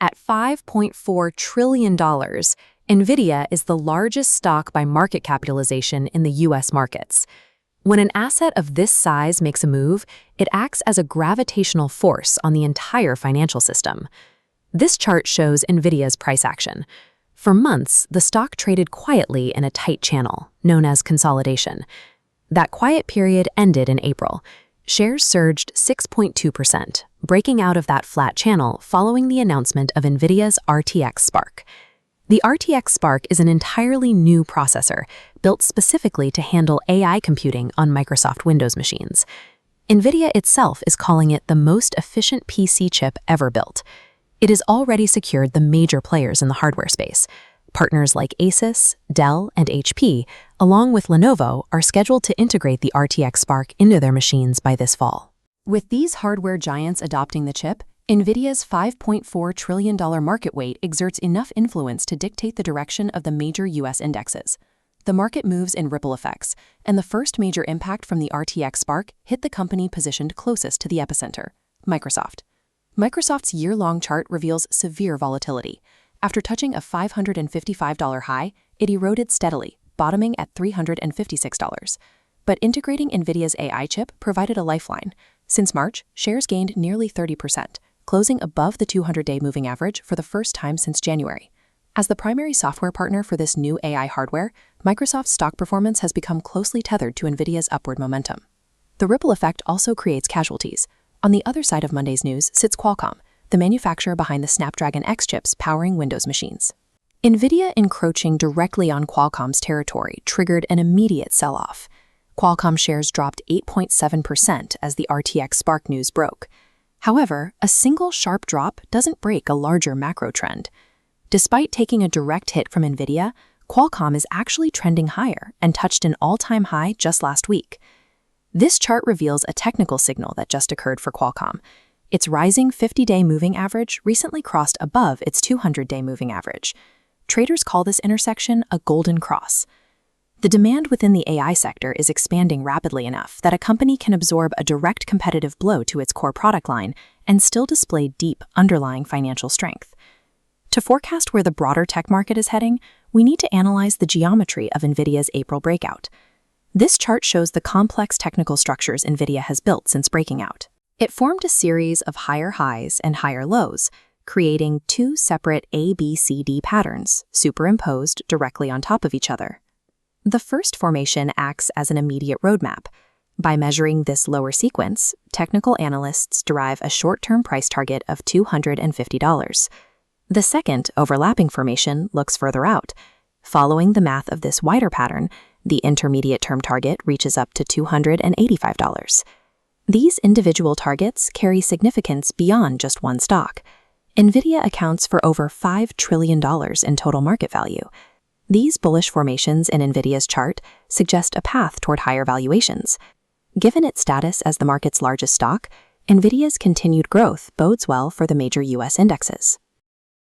At $5.4 trillion, Nvidia is the largest stock by market capitalization in the U.S. markets. When an asset of this size makes a move, it acts as a gravitational force on the entire financial system. This chart shows Nvidia's price action. For months, the stock traded quietly in a tight channel, known as consolidation. That quiet period ended in April. Shares surged 6.2%, breaking out of that flat channel following the announcement of Nvidia's RTX Spark. The RTX Spark is an entirely new processor, built specifically to handle AI computing on Microsoft Windows machines. Nvidia itself is calling it the most efficient PC chip ever built. It has already secured the major players in the hardware space. Partners like Asus, Dell, and HP, along with Lenovo, are scheduled to integrate the RTX Spark into their machines by this fall. With these hardware giants adopting the chip, Nvidia's $5.4 trillion market weight exerts enough influence to dictate the direction of the major U.S. indexes. The market moves in ripple effects, and the first major impact from the RTX Spark hit the company positioned closest to the epicenter, Microsoft. Microsoft's year-long chart reveals severe volatility. After touching a $555 high, it eroded steadily, bottoming at $356. But integrating Nvidia's AI chip provided a lifeline. Since March, shares gained nearly 30%, closing above the 200-day moving average for the first time since January. As the primary software partner for this new AI hardware, Microsoft's stock performance has become closely tethered to Nvidia's upward momentum. The ripple effect also creates casualties. On the other side of Monday's news sits Qualcomm, the manufacturer behind the Snapdragon X chips powering Windows machines. Nvidia encroaching directly on Qualcomm's territory triggered an immediate sell-off. Qualcomm shares dropped 8.7% as the RTX Spark news broke. However, a single sharp drop doesn't break a larger macro trend. Despite taking a direct hit from Nvidia, Qualcomm is actually trending higher and touched an all-time high just last week. This chart reveals a technical signal that just occurred for Qualcomm. Its rising 50-day moving average recently crossed above its 200-day moving average. Traders call this intersection a golden cross. The demand within the AI sector is expanding rapidly enough that a company can absorb a direct competitive blow to its core product line and still display deep underlying financial strength. To forecast where the broader tech market is heading, we need to analyze the geometry of Nvidia's April breakout. This chart shows the complex technical structures Nvidia has built since breaking out. It formed a series of higher highs and higher lows, creating two separate ABCD patterns superimposed directly on top of each other. The first formation acts as an immediate roadmap. By measuring this lower sequence, technical analysts derive a short-term price target of $250. The second, overlapping formation, looks further out. Following the math of this wider pattern, the intermediate-term target reaches up to $285. These individual targets carry significance beyond just one stock. Nvidia accounts for over $5 trillion in total market value. These bullish formations in Nvidia's chart suggest a path toward higher valuations. Given its status as the market's largest stock, Nvidia's continued growth bodes well for the major U.S. indexes.